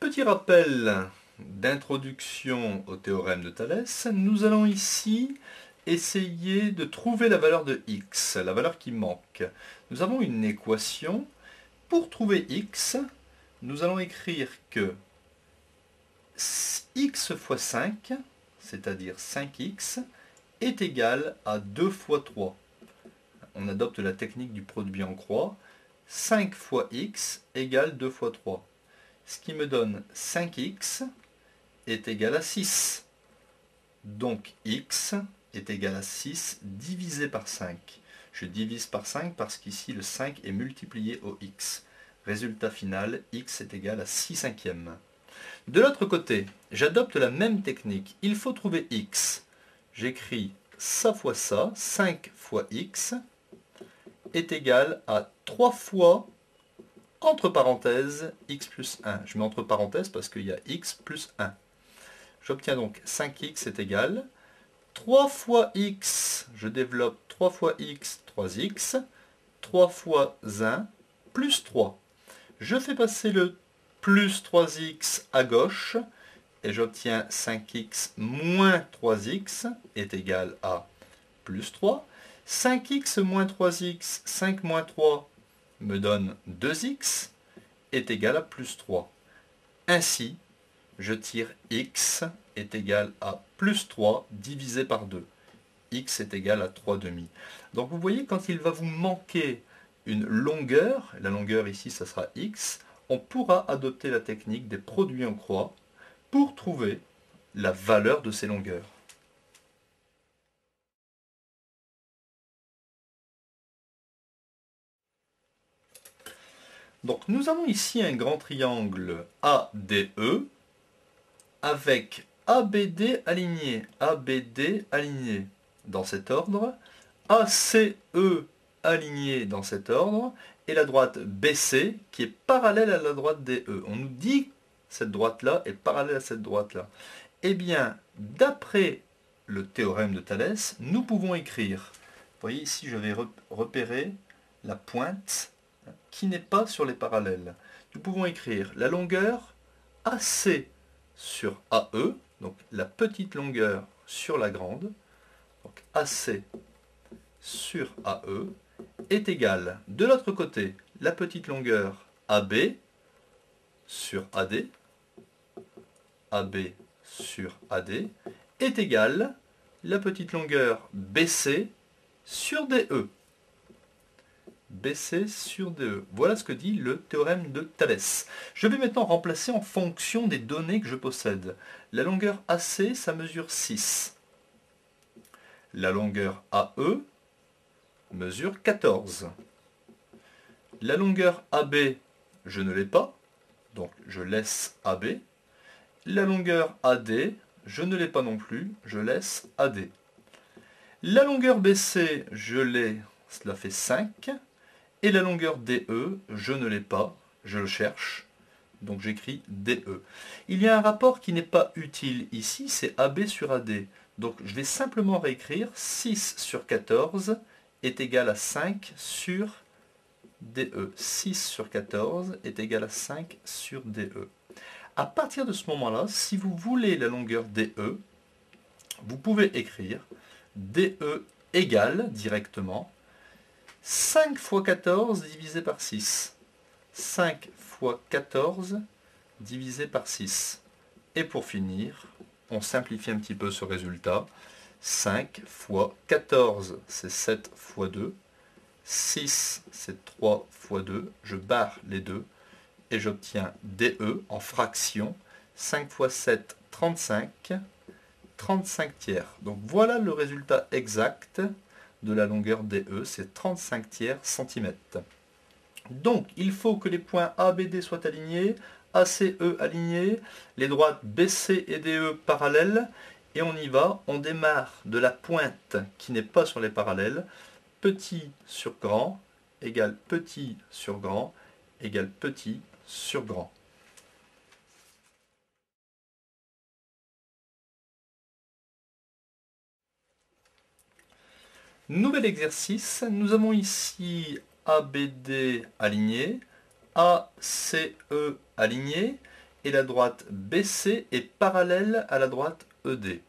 Petit rappel d'introduction au théorème de Thalès. Nous allons ici essayer de trouver la valeur de x, la valeur qui manque. Nous avons une équation. Pour trouver x, nous allons écrire que x fois 5, c'est-à-dire 5x, est égal à 2 fois 3. On adopte la technique du produit en croix. 5 fois x égale 2 fois 3. Ce qui me donne 5x est égal à 6. Donc x est égal à 6 divisé par 5. Je divise par 5 parce qu'ici le 5 est multiplié au x. Résultat final, x est égal à 6 cinquièmes. De l'autre côté, j'adopte la même technique. Il faut trouver x. J'écris ça fois ça, 5 fois x est égal à 3 fois, entre parenthèses, x plus 1. Je mets entre parenthèses parce qu'il y a x plus 1. J'obtiens donc 5x est égal 3 fois x, je développe 3 fois x, 3x, 3 fois 1, plus 3. Je fais passer le plus 3x à gauche, et j'obtiens 5x moins 3x est égal à plus 3. 5x moins 3x, 5 moins 3 me donne 2x, est égal à plus 3. Ainsi, je tire x est égal à plus 3 divisé par 2. X est égal à 3 demi. Donc vous voyez, quand il va vous manquer une longueur, la longueur ici, ça sera x, on pourra adopter la technique des produits en croix pour trouver la valeur de ces longueurs. Donc nous avons ici un grand triangle ADE avec ABD aligné dans cet ordre, ACE aligné dans cet ordre, et la droite BC qui est parallèle à la droite DE. On nous dit que cette droite-là est parallèle à cette droite-là. Eh bien, d'après le théorème de Thalès, nous pouvons écrire, vous voyez ici je vais repérer la pointe qui n'est pas sur les parallèles. Nous pouvons écrire la longueur AC sur AE, donc la petite longueur sur la grande, donc AC sur AE, est égale, de l'autre côté, la petite longueur AB sur AD, AB sur AD, est égale, la petite longueur BC sur DE. BC sur DE. Voilà ce que dit le théorème de Thalès. Je vais maintenant remplacer en fonction des données que je possède. La longueur AC, ça mesure 6. La longueur AE mesure 14. La longueur AB, je ne l'ai pas, donc je laisse AB. La longueur AD, je ne l'ai pas non plus, je laisse AD. La longueur BC, je l'ai, cela fait 5. Et la longueur DE, je ne l'ai pas, je le cherche, donc j'écris DE. Il y a un rapport qui n'est pas utile ici, c'est AB sur AD. Donc je vais simplement réécrire 6 sur 14 est égal à 5 sur DE. 6 sur 14 est égal à 5 sur DE. À partir de ce moment-là, si vous voulez la longueur DE, vous pouvez écrire DE égale directement 5 fois 14 divisé par 6. 5 fois 14 divisé par 6. Et pour finir, on simplifie un petit peu ce résultat. 5 fois 14, c'est 7 fois 2. 6, c'est 3 fois 2. Je barre les deux et j'obtiens DE en fraction. 5 fois 7, 35. 35 tiers. Donc voilà le résultat exact de la longueur DE, c'est 35 tiers centimètres. Donc, il faut que les points ABD soient alignés, ACE alignés, les droites BC et DE parallèles, et on y va, on démarre de la pointe qui n'est pas sur les parallèles, petit sur grand, égale petit sur grand, égale petit sur grand. Nouvel exercice, nous avons ici ABD aligné, ACE aligné, et la droite BC est parallèle à la droite ED.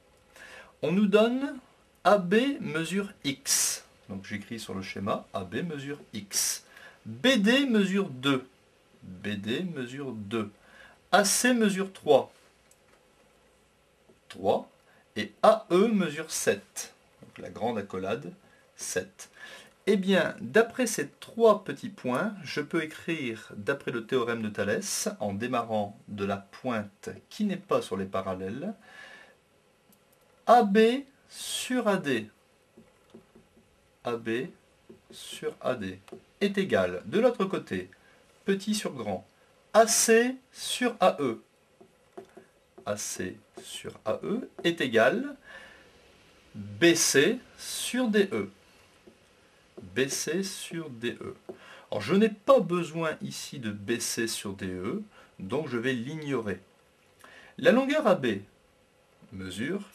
On nous donne AB mesure X. Donc j'écris sur le schéma, AB mesure X. BD mesure 2. BD mesure 2. AC mesure 3. 3. Et AE mesure 7. Donc la grande accolade, 7. Eh bien, d'après ces trois petits points, je peux écrire, d'après le théorème de Thalès, en démarrant de la pointe qui n'est pas sur les parallèles, AB sur AD. AB sur AD est égal, de l'autre côté, petit sur grand, AC sur AE. AC sur AE est égal BC sur DE. BC sur DE. Alors je n'ai pas besoin ici de BC sur DE, donc je vais l'ignorer. La longueur AB mesure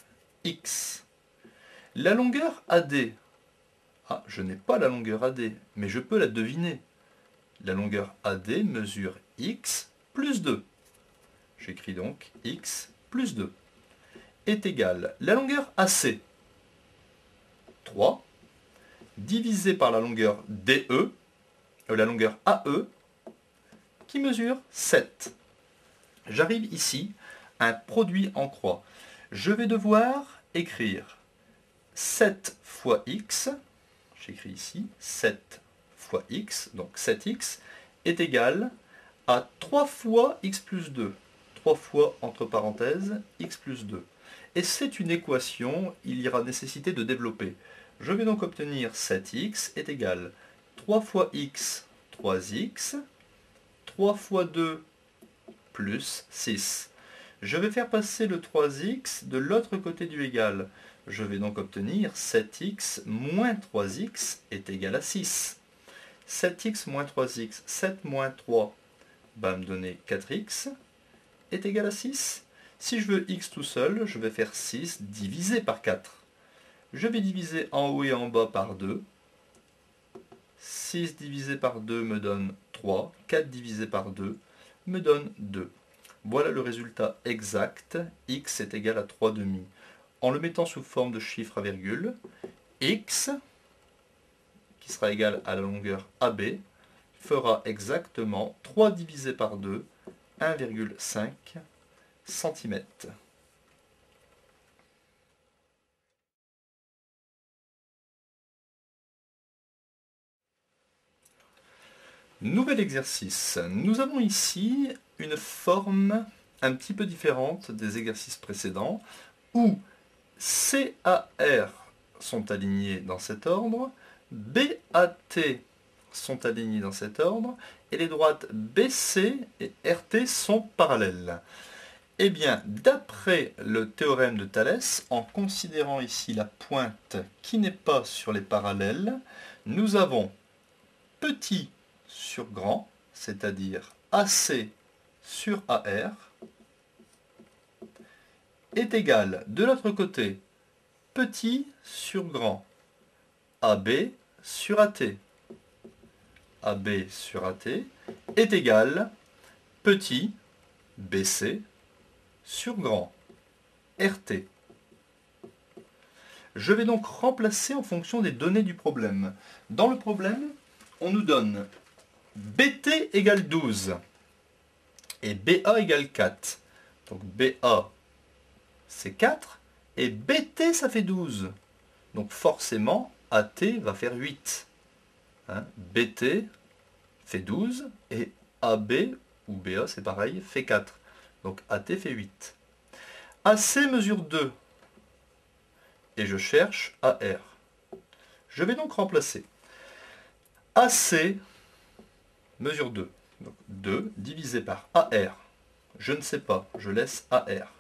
X. La longueur AD, je n'ai pas la longueur AD, mais je peux la deviner. La longueur AD mesure X plus 2. J'écris donc X plus 2 est égal. La longueur AC, 3, divisé par la longueur DE, la longueur AE, qui mesure 7. J'arrive ici à un produit en croix. Je vais devoir écrire 7 fois x, j'écris ici 7 fois x, donc 7x, est égal à 3 fois x plus 2. 3 fois, entre parenthèses, x plus 2. Et c'est une équation, il y aura nécessité de développer. Je vais donc obtenir 7x est égal 3 fois x, 3x, 3 fois 2 plus 6. Je vais faire passer le 3x de l'autre côté du égal. Je vais donc obtenir 7x moins 3x est égal à 6. 7x moins 3x, 7 moins 3 va me donner 4x est égal à 6. Si je veux x tout seul, je vais faire 6 divisé par 4. Je vais diviser en haut et en bas par 2. 6 divisé par 2 me donne 3. 4 divisé par 2 me donne 2. Voilà le résultat exact. X est égal à 3 demi. En le mettant sous forme de chiffre à virgule, x, qui sera égal à la longueur AB, fera exactement 3 divisé par 2, 1,5 cm. Nouvel exercice. Nous avons ici une forme un petit peu différente des exercices précédents, où CAR sont alignés dans cet ordre, BAT sont alignés dans cet ordre, et les droites BC et RT sont parallèles. Eh bien, d'après le théorème de Thalès, en considérant ici la pointe qui n'est pas sur les parallèles, nous avons petit sur grand, c'est-à-dire AC sur AR, est égal, de l'autre côté, petit sur grand, AB sur AT. AB sur AT est égal, petit, BC, sur grand, RT. Je vais donc remplacer en fonction des données du problème. Dans le problème, on nous donne BT égale 12 et BA égale 4. Donc BA, c'est 4 et BT, ça fait 12. Donc forcément, AT va faire 8. BT fait 12 et AB ou BA, c'est pareil, fait 4. Donc AT fait 8. AC mesure 2 et je cherche AR. Je vais donc remplacer. AC mesure 2. Donc 2 divisé par AR. Je ne sais pas, je laisse AR.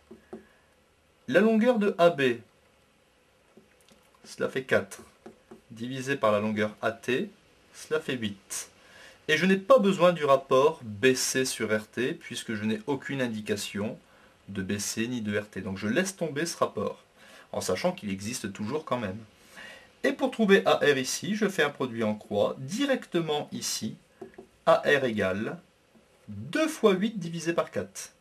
La longueur de AB, cela fait 4. Divisé par la longueur AT, cela fait 8. Et je n'ai pas besoin du rapport BC sur RT, puisque je n'ai aucune indication de BC ni de RT. Donc je laisse tomber ce rapport, en sachant qu'il existe toujours quand même. Et pour trouver AR ici, je fais un produit en croix, directement ici, AR égale 2 fois 8 divisé par 4.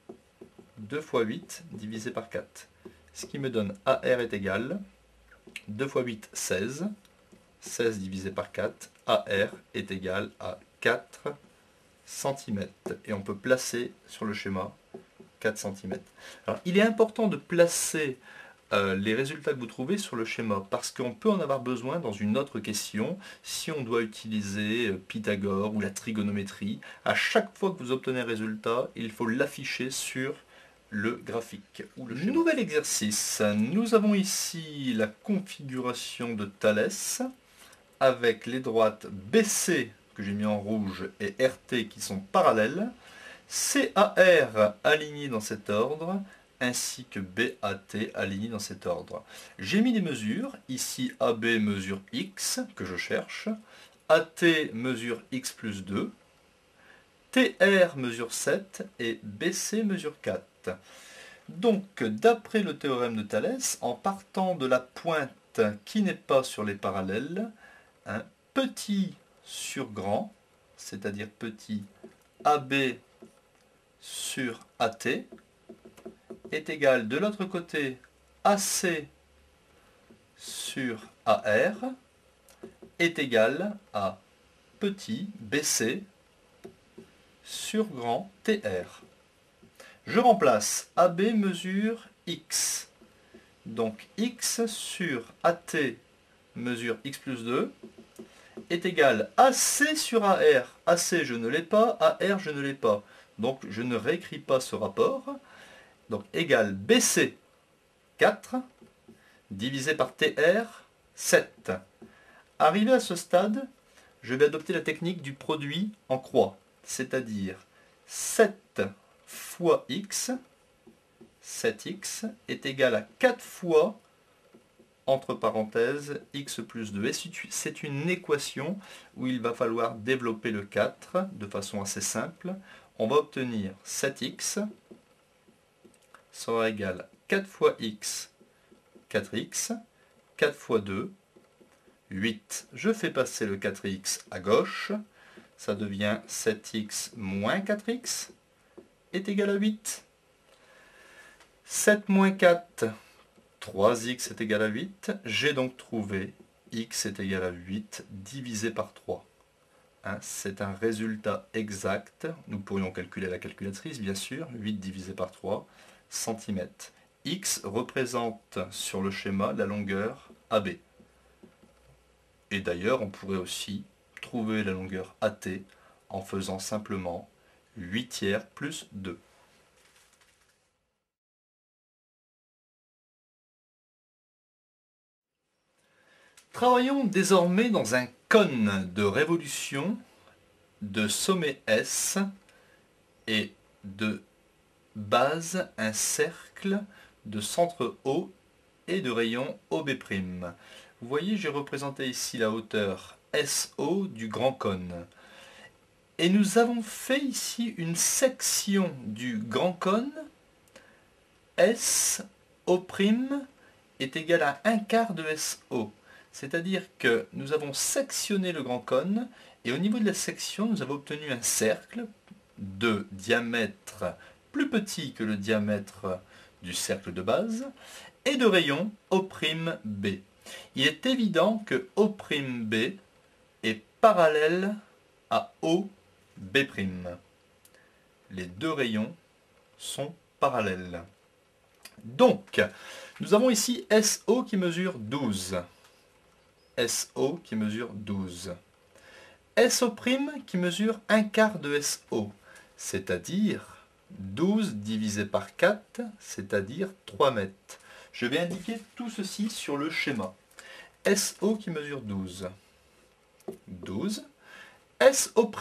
2 fois 8 divisé par 4. Ce qui me donne AR est égal 2 fois 8, 16. 16 divisé par 4. AR est égal à 4 cm. Et on peut placer sur le schéma 4 cm. Alors, il est important de placer les résultats que vous trouvez sur le schéma parce qu'on peut en avoir besoin dans une autre question si on doit utiliser Pythagore ou la trigonométrie. À chaque fois que vous obtenez un résultat, il faut l'afficher sur le graphique ou le schéma. Nouvel exercice. Nous avons ici la configuration de Thalès avec les droites BC que j'ai mis en rouge et RT qui sont parallèles, CAR aligné dans cet ordre, ainsi que BAT aligné dans cet ordre. J'ai mis des mesures, ici AB mesure X, que je cherche, AT mesure X plus 2, TR mesure 7 et BC mesure 4. Donc, d'après le théorème de Thalès, en partant de la pointe qui n'est pas sur les parallèles, un petit sur grand, c'est-à-dire petit AB sur AT, est égal de l'autre côté AC sur AR est égal à petit BC sur grand TR. Je remplace AB mesure X. Donc X sur AT mesure X plus 2 est égal à AC sur AR. AC je ne l'ai pas, AR je ne l'ai pas. Donc je ne réécris pas ce rapport. Donc égal BC 4 divisé par TR 7. Arrivé à ce stade, je vais adopter la technique du produit en croix, c'est-à-dire 7 fois x, 7x est égal à 4 fois, entre parenthèses, x plus 2. Et c'est une équation où il va falloir développer le 4 de façon assez simple. On va obtenir 7x sera égal à 4 fois x, 4x, 4 fois 2, 8. Je fais passer le 4x à gauche. Ça devient 7x moins 4x est égal à 8. 7 moins 4, 3x est égal à 8. J'ai donc trouvé x est égal à 8 divisé par 3. Hein, c'est un résultat exact. Nous pourrions calculer à la calculatrice, bien sûr. 8 divisé par 3 cm. X représente sur le schéma la longueur AB. Et d'ailleurs, on pourrait aussi trouver la longueur AT en faisant simplement 8 tiers plus 2. Travaillons désormais dans un cône de révolution de sommet S et de base un cercle de centre O et de rayon OB'. Vous voyez, j'ai représenté ici la hauteur SO du grand cône. Et nous avons fait ici une section du grand cône. SO' est égal à 1/4 de SO. C'est-à-dire que nous avons sectionné le grand cône et au niveau de la section, nous avons obtenu un cercle de diamètre plus petit que le diamètre du cercle de base et de rayon O'B. Il est évident que O'B est parallèle à OB'. Les deux rayons sont parallèles. Donc, nous avons ici SO qui mesure 12. SO qui mesure 12. SO' qui mesure 1/4 de SO, c'est-à-dire 12 divisé par 4, c'est-à-dire 3 mètres. Je vais indiquer tout ceci sur le schéma. SO qui mesure 12. 12. SO'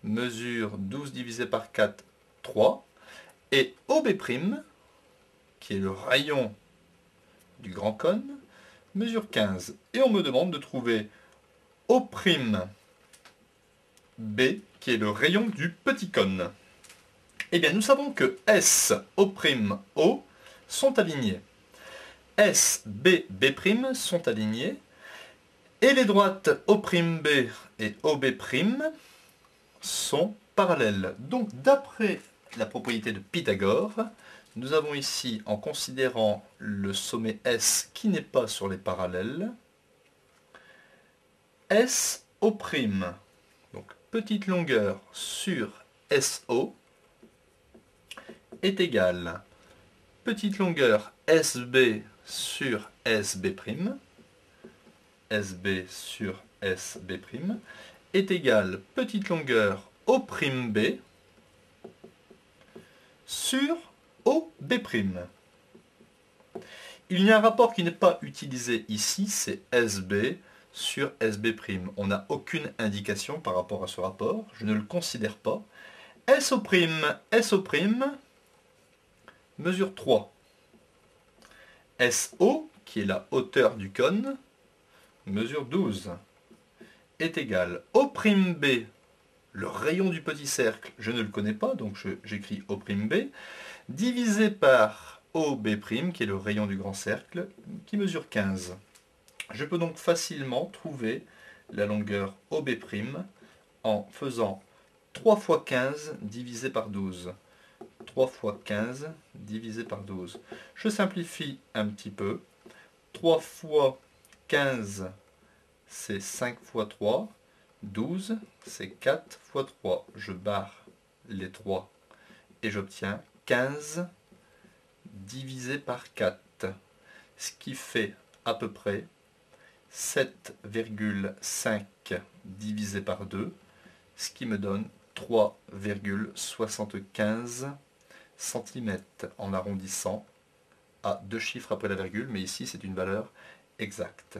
mesure 12 divisé par 4, 3. Et OB', qui est le rayon du grand cône, mesure 15. Et on me demande de trouver O'B, qui est le rayon du petit cône. Eh bien, nous savons que S, O' sont alignés. S, B, B' sont alignés. Et les droites O'B et OB' sont parallèles. Donc, d'après la propriété de Pythagore. Nous avons ici, en considérant le sommet S qui n'est pas sur les parallèles, SO', donc petite longueur sur SO, est égale petite longueur SB sur SB', SB sur SB', est égale petite longueur O'B sur OB'. Il y a un rapport qui n'est pas utilisé ici, c'est SB sur SB'. On n'a aucune indication par rapport à ce rapport, je ne le considère pas. SO', mesure 3. SO, qui est la hauteur du cône, mesure 12, est égal O'B, le rayon du petit cercle, je ne le connais pas, donc j'écris O'B, divisé par OB', qui est le rayon du grand cercle, qui mesure 15. Je peux donc facilement trouver la longueur OB' en faisant 3 fois 15 divisé par 12. 3 fois 15 divisé par 12. Je simplifie un petit peu. 3 fois 15, c'est 5 fois 3. 12, c'est 4 fois 3. Je barre les 3 et j'obtiens 15 divisé par 4. Ce qui fait à peu près 7,5 divisé par 2, ce qui me donne 3,75 cm en arrondissant à 2 chiffres après la virgule, mais ici c'est une valeur exacte.